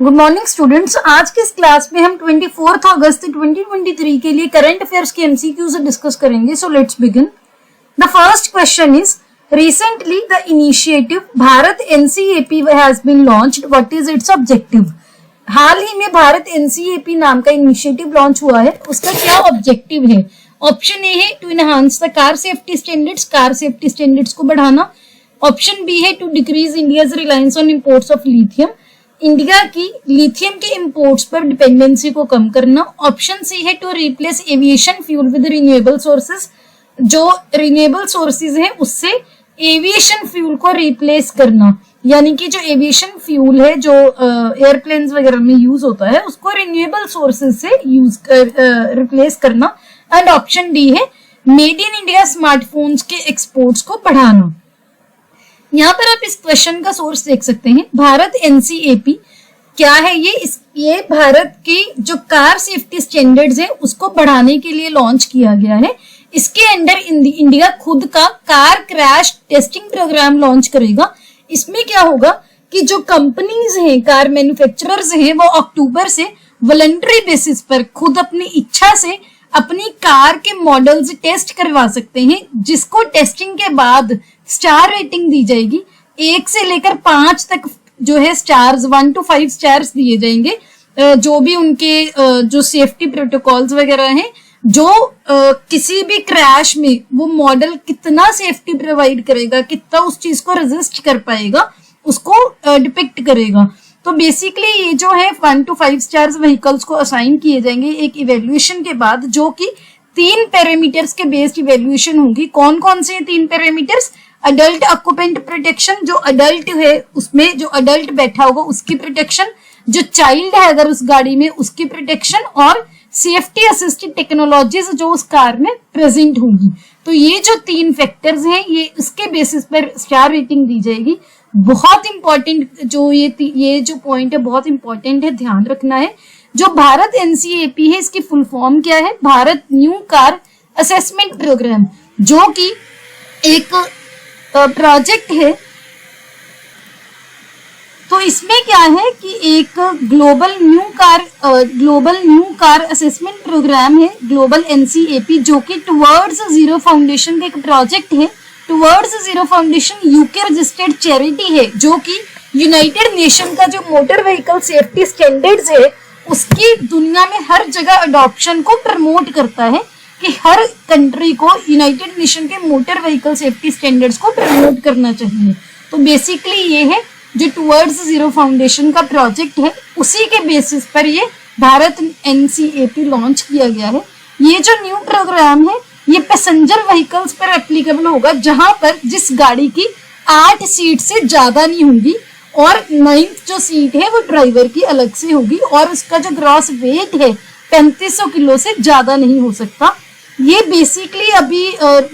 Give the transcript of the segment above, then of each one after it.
Good morning students. आज की इस क्लास में हम 24 अगस्त 2023 के लिए करंट अफेयर्स के एमसीक्यूज डिस्कस करेंगे। So let's begin. The first question is recently the initiative Bharat NCAP has been launched, what is its objective. हाल ही में भारत एनसीएपी नाम का इनिशिएटिव लॉन्च हुआ है, उसका क्या ऑब्जेक्टिव है। ऑप्शन ए है to enhance the car safety standards को बढ़ाना। ऑप्शन बी है to decrease India's reliance on imports of lithium, India की लिथियम के इंपोर्ट्स पर डिपेंडेंसी को कम करना। ऑप्शन सी है to replace aviation fuel with renewable sources, जो रिन्यूएबल सोर्सेज है उससे एविएशन फ्यूल को रिप्लेस करना, यानी कि जो एविएशन फ्यूल है जो एयरप्लेन्स वगैरह में यूज होता है उसको रिन्यूएबल सोर्सेज से रिप्लेस करना। एंड ऑप्शन डी है मेड इन इंडिया स्मार्टफोन्स के एक्सपोर्ट्स को बढ़ाना। यहाँ पर आप इस क्वेश्चन का सोर्स देख सकते हैं। भारत एनसीएपी क्या है, ये भारत की जो कार सेफ्टी स्टैंडर्ड्स है उसको बढ़ाने के लिए लॉन्च किया गया है। इसके अंडर इंडिया खुद का car crash testing program launch करेगा। इसमें क्या होगा कि जो कंपनीज हैं, कार मैन्युफैक्चरर्स हैं, वो अक्टूबर से वॉलंटरी बेसिस पर खुद अपनी इच्छा से अपनी कार के मॉडल्स टेस्ट करवा सकते हैं, जिसको टेस्टिंग के बाद स्टार रेटिंग दी जाएगी। 1 से लेकर 5 तक जो है स्टार्स, 1 to 5 स्टार्स दिए जाएंगे। जो भी उनके जो सेफ्टी प्रोटोकॉल्स वगैरह हैं, जो किसी भी क्रैश में वो मॉडल कितना सेफ्टी प्रोवाइड करेगा, कितना उस चीज को रेजिस्ट कर पाएगा, उसको डिपिक्ट करेगा। तो बेसिकली ये जो है 1 to 5 स्टार्स व्हीकल्स को असाइन किए जाएंगे एक इवेल्युएशन के बाद, जो कि 3 पैरामीटर्स के बेस्ड इवेल्युएशन होगी। कौन कौन से 3 पैरामीटर्स? अडल्ट ऑक्यूपेंट प्रोटेक्शन, जो अडल्ट है उसमें जो अडल्ट बैठा होगा उसकी प्रोटेक्शन, जो चाइल्ड है अगर उस गाड़ी में उसकी प्रोटेक्शन, और सेफ्टी असिस्टेड टेक्नोलॉजीज जो उस कार में प्रेजेंट होंगी। तो ये जो 3 फैक्टर्स हैं, ये इसके बेसिस पर स्टार रेटिंग दी जाएगी। बहुत इंपॉर्टेंट जो ये जो पॉइंट है बहुत इंपॉर्टेंट है, ध्यान रखना है। जो भारत एनसीएपी है इसकी फुल फॉर्म क्या है? Bharat new car assessment program, जो कि एक प्रोजेक्ट है। तो इसमें क्या है कि एक global new car assessment program है, ग्लोबल एनसीएपी, जो कि टुवर्ड्स जीरो फाउंडेशन का एक प्रोजेक्ट है। Towards zero foundation UK registered charity है, जो कि यूनाइटेड नेशन का जो मोटर व्हीकल सेफ्टी स्टैंडर्ड्स है उसकी दुनिया में हर जगह अडॉप्शन को प्रमोट करता है, कि हर कंट्री को यूनाइटेड नेशन के मोटर व्हीकल सेफ्टी स्टैंडर्ड्स को प्रमोट करना चाहिए। तो बेसिकली ये है जो टुवर्ड्स जीरो फाउंडेशन का प्रोजेक्ट है, उसी के बेसिस पर ये भारत एनसीएपी लॉन्च किया गया है। ये जो न्यू प्रोग्राम है ये पैसेंजर व्हीकल्स पर एप्लीकेबल होगा, जहां पर जिस गाड़ी की 8 सीट से ज्यादा नहीं होगी और 9th जो सीट है वो ड्राइवर की अलग से होगी, और उसका जो ग्रॉस वेट है 3500 किलो से ज्यादा नहीं हो सकता। ये बेसिकली अभी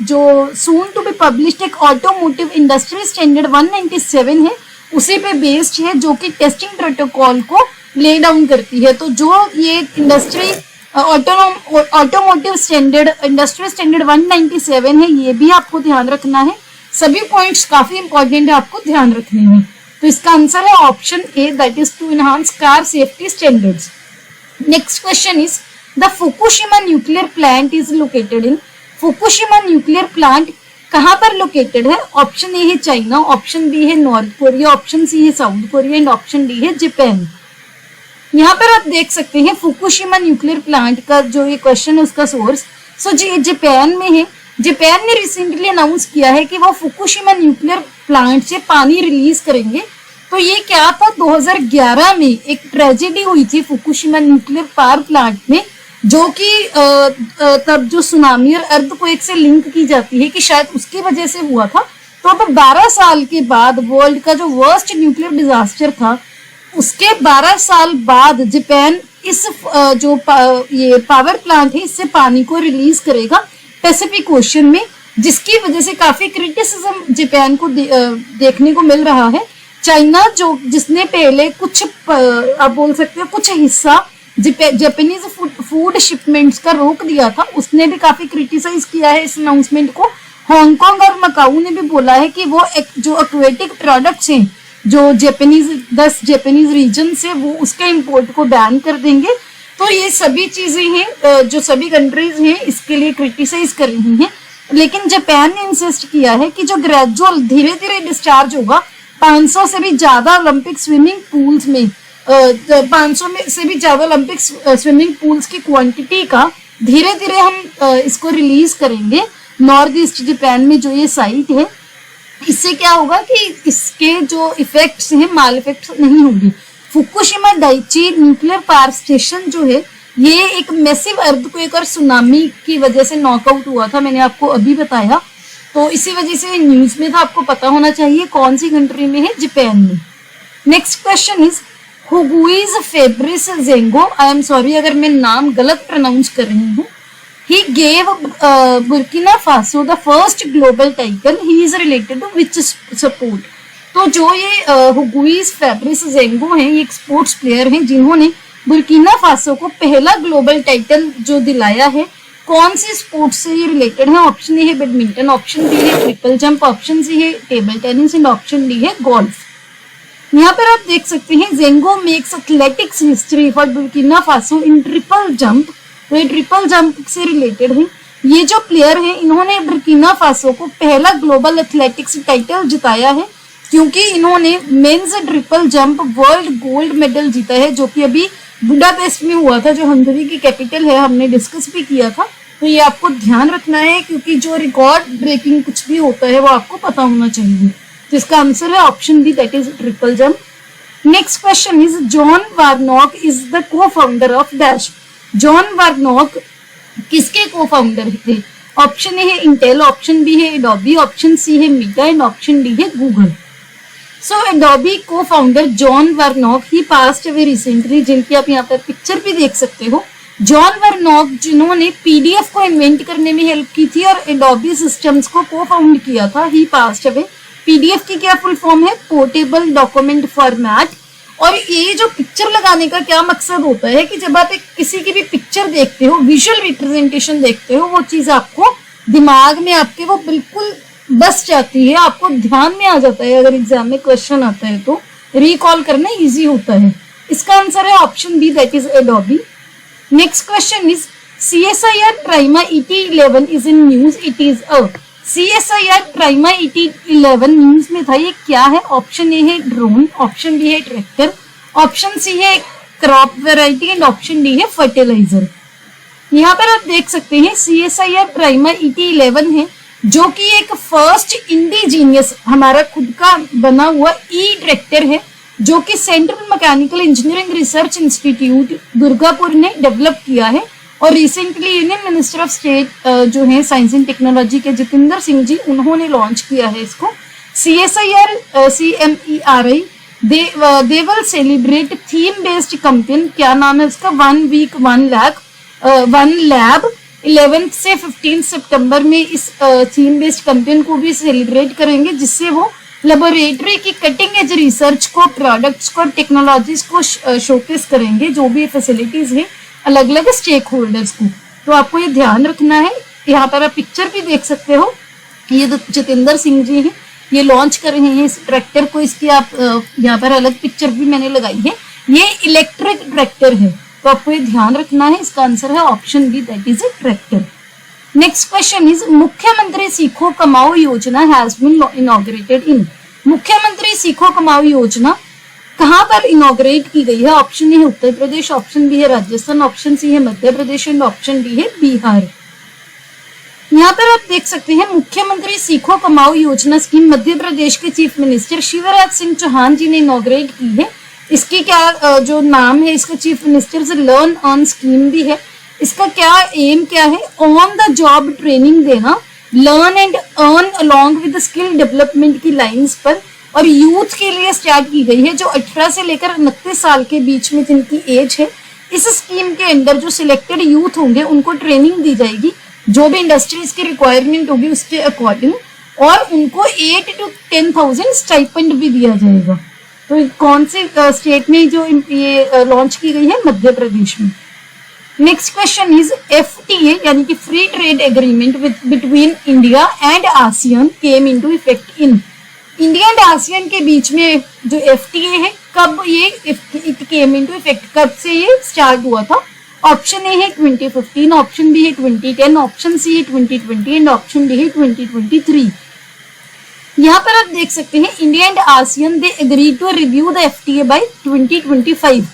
जो सून टू बी पब्लिश्ड एक ऑटोमोटिव इंडस्ट्री स्टैंडर्ड 197 है, उसी पे बेस्ड है, जो कि टेस्टिंग प्रोटोकॉल को ले डाउन करती है। तो जो ये industry automotive standard industry standard 197 है, ये भी आपको ध्यान रखना है। सभी पॉइंट्स काफी इंपॉर्टेंट है, आपको ध्यान रखने हैं। तो इसका आंसर है option A, that is to enhance car safety standards. Next question is the Fukushima nuclear plant is located in. Fukushima nuclear plant कहाँ पर लोकेटेड है? ऑप्शन ए है चाइना, ऑप्शन बी है नॉर्थ कोरिया, ऑप्शन सी है South Korea, and option D है Japan. यहाँ पर आप देख सकते हैं फुकुशिमा न्यूक्लियर प्लांट का जो ये क्वेश्चन है उसका सोर्स ये जापान में है। जापान ने रिसेंटली अनाउंस किया है कि वो फुकुशिमा न्यूक्लियर प्लांट से पानी रिलीज करेंगे। तो ये क्या था, 2011 में एक ट्रेजेडी हुई थी फुकुशिमा न्यूक्लियर पावर प्लांट में, जो कि तब जो सुनामी और अर्थक्वेक से लिंक की जाती है कि शायद उसकी वजह से हुआ था। तो अब 12 साल के बाद वर्ल्ड का जो वर्स्ट न्यूक्लियर डिजास्टर था, उसके 12 साल बाद जापान इस ये पावर प्लांट है इससे पानी को रिलीज करेगा पैसिफिक ओशन में, जिसकी वजह से काफी क्रिटिसिज्म जापान को देखने को मिल रहा है। चाइना जिसने पहले कुछ आप बोल सकते हो कुछ हिस्सा जापानीज फूड शिपमेंट्स का रोक दिया था, उसने भी काफी क्रिटिसाइज किया है इस अनाउंसमेंट को। हांगकांग और मकाऊ ने भी बोला है कि वो जो एक्वेटिक प्रोडक्ट्स हैं जो जापानीज 10 जापानीज रीजन से वो उसका इंपोर्ट को बैन कर देंगे। तो ये सभी चीजें हैं जो सभी कंट्रीज हैं इसके लिए क्रिटिसाइज कर रही हैं। लेकिन जापान ने इंसिस्ट किया है कि जो ग्रेजुअल धीरे धीरे डिस्चार्ज होगा 500 से भी ज्यादा ओलंपिक स्विमिंग पूल्स में 500 में से भी ज्यादा ओलंपिक स्विमिंग पूल्स की क्वांटिटी का धीरे धीरे हम इसको रिलीज करेंगे नॉर्थ ईस्ट जापान में जो ये साइट है। इससे क्या होगा कि इसके जो इफेक्ट्स हैं माल इफेक्ट्स नहीं होंगे। Fukushima Daiichi nuclear power station जो है ये एक मैसिव अर्थक्वेक और सुनामी की वजह से नॉकआउट हुआ था, मैंने आपको अभी बताया। तो इसी वजह से न्यूज में था, आपको पता होना चाहिए कौन सी कंट्री में है, जापान में। Next question is Hugues Fabrice Zango, I am sorry अगर मैं नाम गलत प्रोनाउंस कर रही हूँ। He gave Burkina Faso the first global title. He is related to which sport? तो जो ये हुगुइज फेब्रिस जेंगो हैं ये एक स्पोर्ट्स प्लेयर हैं जिन्होंने बुर्किना फासो को पहला ग्लोबल टाइटल जो दिलाया है। कौन सी स्पोर्ट्स से ये रिलेटेड है? ऑप्शन ए है बैडमिंटन, ऑप्शन बी है ट्रिपल जंप, ऑप्शन सी है table tennis and option D है गोल्फ। यहाँ पर आप देख सकते हैं Django makes athletics history for Burkina Faso in triple jump. तो ये ट्रिपल जंप से रिलेटेड है। ये जो प्लेयर हैं इन्होंने बुर्किना फासो को पहला ग्लोबल एथलेटिक्स टाइटल जिताया है क्योंकि इन्होंने men's triple jump world gold medal जीता है जो कि अभी बुडापेस्ट में हुआ था, जो हंगरी की कैपिटल है, हमने डिस्कस भी किया था। तो ये आपको ध्यान रखना है क्योंकि जो रिकॉर्ड ब्रेकिंग कुछ भी होता है वो आपको पता होना चाहिए। तो इसका आंसर है option B, that is triple jump. Next question is John Warnock is the co founder of dash. John Warnock किसके को फाउंडर थे? ऑप्शन ए है इंटेल, ऑप्शन बी है एडोबी, ऑप्शन सी है मीटा एंड ऑप्शन डी है Google. So Adobe co founder John Warnock ही passed away recently, जिनकी आप यहाँ पर पिक्चर भी देख सकते हो। जॉन वार्नॉक जिन्होंने पीडीएफ को इन्वेंट करने में हेल्प की थी और एडोबी सिस्टम्स को फाउंड किया था, ही पास्ट अवे। पीडीएफ की क्या फुल फॉर्म है? Portable document format. और ये जो पिक्चर लगाने का क्या मकसद होता है कि जब आप एक किसी की भी पिक्चर देखते हो, विजुअल रिप्रेजेंटेशन देखते हो, वो चीज आपको दिमाग में आपके वो बिल्कुल बस जाती है, आपको ध्यान में आ जाता है। अगर एग्जाम में क्वेश्चन आता है तो रिकॉल करना इजी होता है। इसका आंसर है option B, that is Adobe. Next question is CSIR Prima ET11 is in news, it is a. CSIR Prima ET11 news में था, ये क्या है? ऑप्शन ए है ड्रोन, ऑप्शन बी है ट्रैक्टर, ऑप्शन सी है crop variety and option D है fertiliser. यहाँ पर आप देख सकते हैं CSIR Prima ET11 है जो कि एक फर्स्ट इंडिजीनियस हमारा खुद का बना हुआ ट्रैक्टर है जो कि central mechanical engineering research institute Durgapur ने डेवलप किया है। और recently union minister of state जो है साइंस एंड टेक्नोलॉजी के जितेंद्र सिंह जी, उन्होंने लॉन्च किया है इसको। CSIR CMERI they will celebrate theme based campaign, क्या नाम है उसका? 1 वीक 1 लैब 11 से 15 सितंबर में इस थीम बेस्ड कैंपेन को भी सेलिब्रेट करेंगे, जिससे वो लेबोरेटरी की कटिंग एज रिसर्च को, प्रोडक्ट्स को, टेक्नोलॉजीज को शोकेस करेंगे, जो भी फैसिलिटीज है अलग अलग स्टेक होल्डर्स को। तो आपको ये ध्यान रखना है। यहाँ पर आप पिक्चर भी देख सकते हो, ये जितेंद्र सिंह जी हैं, ये लॉन्च कर रहे हैं इस ट्रैक्टर को। इसकी आप यहाँ पर अलग पिक्चर भी मैंने लगाई है। ये इलेक्ट्रिक ट्रैक्टर है, तो आपको ये ध्यान रखना है। इसका आंसर है option B, that is a tractor. Next question is मुख्यमंत्री सीखो कमाओ योजना हैज बीन इनॉग्रेटेड इन। मुख्यमंत्री सीखो कमाओ योजना कहाँ पर इनॉग्रेट की गई है? ऑप्शन ए है उत्तर प्रदेश, ऑप्शन बी है राजस्थान, ऑप्शन सी है Madhya Pradesh and option D है बिहार। यहाँ पर आप देख सकते हैं मुख्यमंत्री सीखो कमाओ योजना स्कीम मध्य प्रदेश के चीफ मिनिस्टर शिवराज सिंह चौहान जी ने इनॉग्रेट की है। इसकी क्या जो नाम है इसका चीफ मिनिस्टर से लर्न अर्न स्कीम भी है। इसका क्या एम क्या है? ऑन द जॉब ट्रेनिंग देना, learn and earn along with skill development की लाइंस पर, और यूथ के लिए स्टार्ट की गई है जो 18 से लेकर 29 साल के बीच में जिनकी एज है। इस स्कीम के अंदर जो सिलेक्टेड यूथ होंगे उनको ट्रेनिंग दी जाएगी जो भी इंडस्ट्रीज की रिक्वायरमेंट होगी उसके अकॉर्डिंग, और उनको 8 to 10,000 स्टाइपेंड भी दिया जाएगा। तो कौन से स्टेट में जो ये लॉन्च की गई है? मध्य प्रदेश में। नेक्स्ट क्वेश्चन इज FTA यानी कि free trade agreement between India and ASEAN came into effect in. India and ASEAN के बीच में जो FTA है, कब ये इट केम इनटू इफेक्ट, कब से ये स्टार्ट हुआ था? ऑप्शन ए है 2015, ऑप्शन बी है 2010, ऑप्शन सी है 2020 एंड ऑप्शन डी है 2023। यहाँ पर आप देख सकते हैं India and ASEAN they agree to review the FTA by 2025।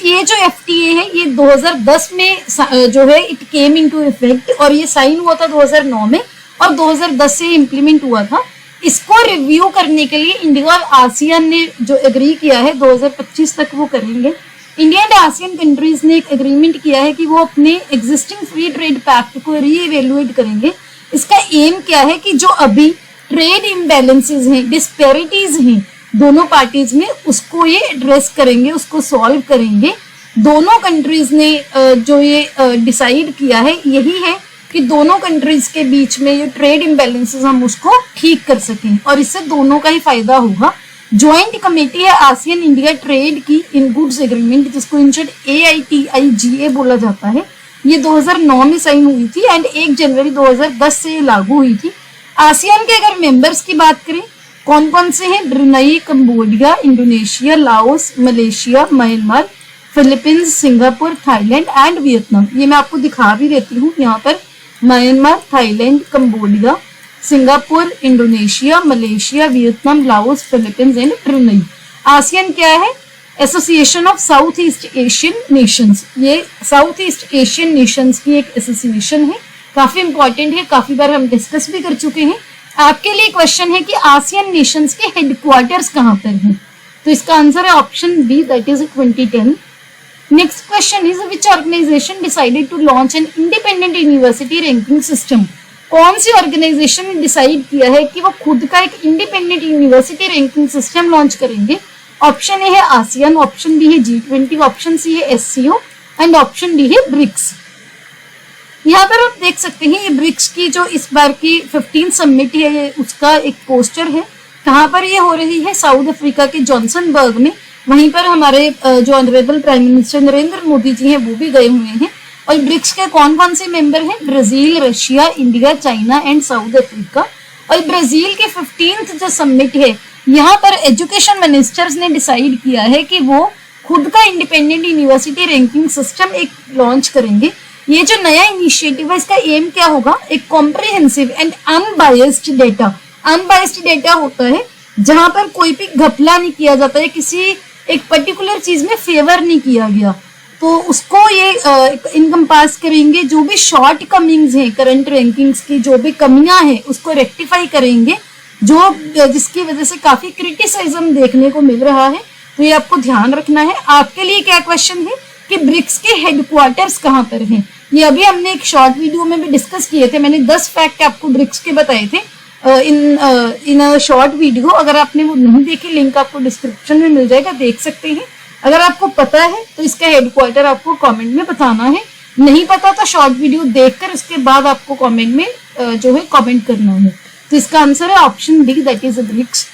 ये जो FTA है ये 2010 में जो है इट केम इनटू इफेक्ट और ये साइन हुआ था 2009 में और 2010 से इम्प्लीमेंट हुआ था। इसको रिव्यू करने के लिए इंडिया और आसियान ने जो एग्री किया है 2025 तक वो करेंगे। इंडिया एंड आसियान कंट्रीज ने एक एग्रीमेंट किया है कि वो अपने एग्जिस्टिंग फ्री ट्रेड पैक्ट को रीइवेल्युएट करेंगे। इसका एम क्या है कि जो अभी ट्रेड इम्बैलेंसेस हैं, डिस्पैरिटीज हैं दोनों पार्टीज में, उसको ये एड्रेस करेंगे, उसको सॉल्व करेंगे। दोनों कंट्रीज ने जो ये डिसाइड किया है यही है कि दोनों कंट्रीज के बीच में ये ट्रेड इम्बैलेंसेस हम उसको ठीक कर सकें और इससे दोनों का ही फायदा होगा। ज्वाइंट कमेटी है आसियान इंडिया ट्रेड की इन गुड्स एग्रीमेंट, जिसको इन शॉर्ट AITIGA बोला जाता है। ये 2009 में साइन हुई थी एंड 1 जनवरी 2010 से लागू हुई थी। आसियान के अगर मेंबर्स की बात करें कौन कौन से हैं? Brunei, Cambodia, Indonesia, Laos, Malaysia, Myanmar, Philippines, Singapore, Thailand and Vietnam. ये मैं आपको दिखा भी देती हूँ यहाँ पर, Myanmar, Thailand, Cambodia, Singapore, Indonesia, Malaysia, Vietnam, Laos, Philippines and Brunei. ASEAN क्या है? Association of south east Asian Nations. ये साउथ ईस्ट एशियन नेशंस की एक एसोसिएशन है, काफी इंपॉर्टेंट है, काफी बार हम डिस्कस भी कर चुके हैं। आपके लिए क्वेश्चन है कि आसियान नेशंस के हेडक्वार्टर्स कहाँ पर हैं? तो इसका आंसर है option B, that is 2010। Next question is which organisation decided to launch an independent university ranking system? कौन सी ऑर्गेनाइजेशन ने डिसाइड किया है कि वो खुद का एक independent university ranking system launch करेंगे? ऑप्शन ए है आसियान, ऑप्शन बी है G20, ऑप्शन सी है SCO एंड ऑप्शन डी है ब्रिक्स। यहाँ पर आप देख सकते हैं ये ब्रिक्स की जो इस बार की 15 समिट है, ये उसका एक पोस्टर है। कहाँ पर ये हो रही है? साउथ अफ्रीका के जॉन्सनबर्ग में। वहीं पर हमारे जो honourable prime minister Narendra Modi ji हैं वो भी गए हुए हैं। और ब्रिक्स के कौन कौन से मेंबर हैं? Brazil, Russia, India, China and south Africa. और ब्राजील के 15th जो समिट है यहाँ पर एजुकेशन मिनिस्टर्स ने डिसाइड किया है कि वो खुद का इंडिपेंडेंट यूनिवर्सिटी रैंकिंग सिस्टम एक लॉन्च करेंगे। ये जो नया इनिशिएटिव है इसका एम क्या होगा? एक comprehensive and unbiased data. Unbiased data होता है जहां पर कोई भी घपला नहीं किया जाता है, किसी एक पर्टिकुलर चीज में फेवर नहीं किया गया, तो उसको ये इनकम्पास करेंगे। जो भी शॉर्ट कमिंग्स हैं करंट रैंकिंग्स की, जो भी कमियां हैं उसको रेक्टिफाई करेंगे, जो जिसकी वजह से काफी क्रिटिसिज्म देखने को मिल रहा है। तो ये आपको ध्यान रखना है। आपके लिए क्या क्वेश्चन है कि ब्रिक्स के हेडक्वार्टर्स कहाँ पर हैं? ये अभी हमने एक शॉर्ट वीडियो में भी डिस्कस किए थे। मैंने 10 फैक्ट आपको ब्रिक्स के बताए थे इन अ शॉर्ट वीडियो। अगर आपने वो नहीं देखी, लिंक आपको डिस्क्रिप्शन में मिल जाएगा, देख सकते हैं। अगर आपको पता है तो इसका हेडक्वार्टर आपको कमेंट में बताना है, नहीं पता तो शॉर्ट वीडियो देखकर उसके बाद आपको कमेंट में जो है कमेंट करना है। तो इसका आंसर है option D, that is BRICS.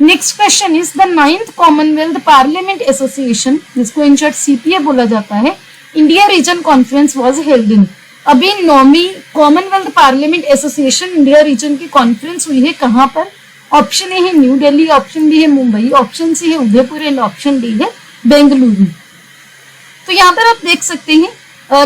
Next question is the 9th Commonwealth parliament association, जिसको इन शॉर्ट CPA बोला जाता है, India region conference was held in. अभी 9वीं Commonwealth parliament association India region की कॉन्फ्रेंस हुई है कहाँ पर? ऑप्शन ए है न्यू दिल्ली, ऑप्शन बी है मुंबई, ऑप्शन सी है उदयपुर एंड ऑप्शन डी है बेंगलुरु। तो यहाँ पर आप देख सकते हैं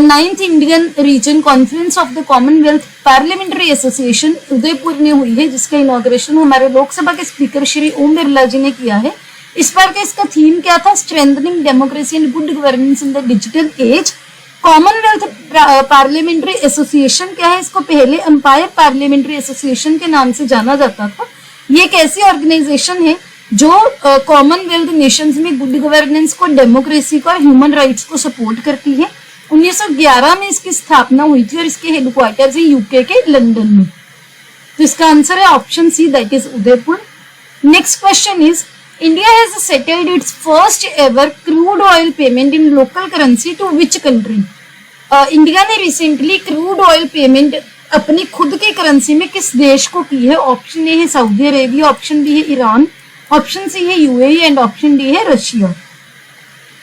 9th Indian reason conference of the Commonwealth parliamentary association Udaipur में हुई है, जिसका इनॉग्रेशन हमारे लोकसभा के स्पीकर श्री ओम बिरला जी ने किया है। इस बार का इसका थीम क्या था? Strengthening democracy and good governance in the digital age. Commonwealth parliamentary association क्या है? इसको पहले एम्पायर पार्लियामेंट्री एसोसिएशन के नाम से जाना जाता था। ये एक ऐसी ऑर्गेनाइजेशन है जो कॉमनवेल्थ नेशंस में गुड गवर्नेंस को, डेमोक्रेसी को और ह्यूमन राइट्स को सपोर्ट करती है। 1911 में इसकी स्थापना हुई थी और इसके हेडक्वार्टर्स है यूके के लंदन में। तो इसका आंसर है option C, that is Udaipur. Next question is India has settled its first ever crude oil payment in local currency to which country? India ने रिसेंटली क्रूड ऑयल पेमेंट अपनी खुद की करेंसी में किस देश को की है? ऑप्शन ए है सऊदी अरेबिया, ऑप्शन बी है ईरान, ऑप्शन सी है UAE एंड ऑप्शन डी है रशिया।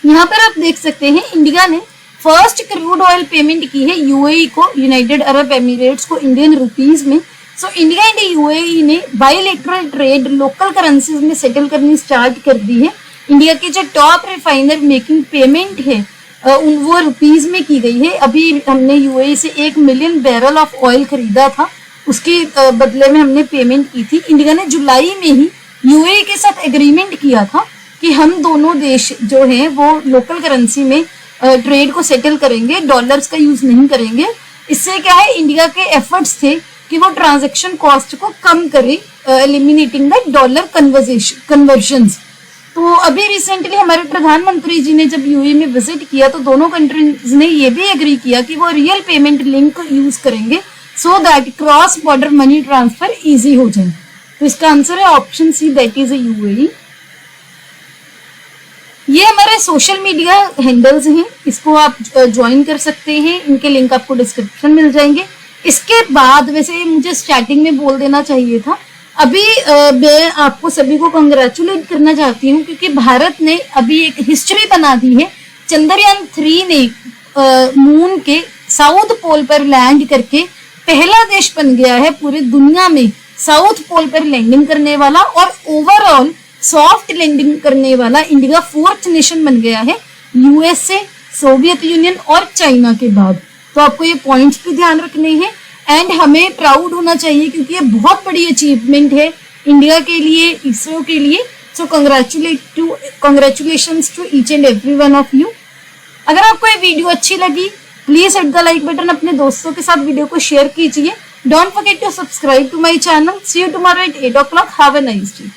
यहाँ पर आप देख सकते हैं इंडिया ने फर्स्ट क्रूड ऑयल पेमेंट की है UAE को, यूनाइटेड अरब एमिरेट्स को, इंडियन रुपीज में सो इंडिया एंड यूएई ने बायलैटरल ट्रेड लोकल करेंसीज में सेटल करनी स्टार्ट कर दी है। इंडिया के जो टॉप रिफाइनर मेकिंग पेमेंट है वो रुपीज में की गई है। अभी हमने यूएई से 1 मिलियन बैरल ऑफ ऑयल खरीदा था, उसके बदले में हमने पेमेंट की थी। इंडिया ने जुलाई में ही यूएई के साथ एग्रीमेंट किया था कि हम दोनों देश जो हैं वो लोकल करेंसी में ट्रेड को सेटल करेंगे, डॉलर्स का यूज नहीं करेंगे। इससे क्या है, इंडिया के एफर्ट्स थे कि वो ट्रांजैक्शन कॉस्ट को कम करे, एलिमिनेटिंग द डॉलर कन्वर्जन्स। तो अभी रिसेंटली हमारे प्रधानमंत्री जी ने जब यूएई में विजिट किया तो दोनों कंट्रीज ने ये भी एग्री किया कि वो रियल पेमेंट लिंक यूज करेंगे so that cross border money transfer easy हो जाए। तो इसका आंसर है option C, that is UAE. ये हमारे सोशल मीडिया हैंडल्स हैं, इसको आप ज्वाइन कर सकते हैं, इनके लिंक आपको डिस्क्रिप्शन मिल जाएंगे। इसके बाद वैसे मुझे स्टार्टिंग में बोल देना चाहिए था, अभी मैं आपको सभी को कंग्रेचुलेट करना चाहती हूँ क्योंकि भारत ने अभी एक हिस्ट्री बना दी है। चंद्रयान 3 ने मून के साउथ पोल पर लैंड करके पहला देश बन गया है पूरी दुनिया में साउथ पोल पर लैंडिंग करने वाला, और ओवरऑल सॉफ्ट लैंडिंग करने वाला इंडिया 4th नेशन बन गया है, यूएसए, सोवियत यूनियन और चाइना के बाद। तो आपको ये पॉइंट्स भी ध्यान रखने हैं एंड हमें प्राउड होना चाहिए क्योंकि ये बहुत बड़ी अचीवमेंट है इंडिया के लिए, इसरो के लिए। So congratulations to each and every one of you. अगर आपको ये वीडियो अच्छी लगी please hit the like button, अपने दोस्तों के साथ वीडियो को शेयर कीजिए। Don't forget to subscribe to my channel. See you tomorrow at 8 o'clock। Have a nice day.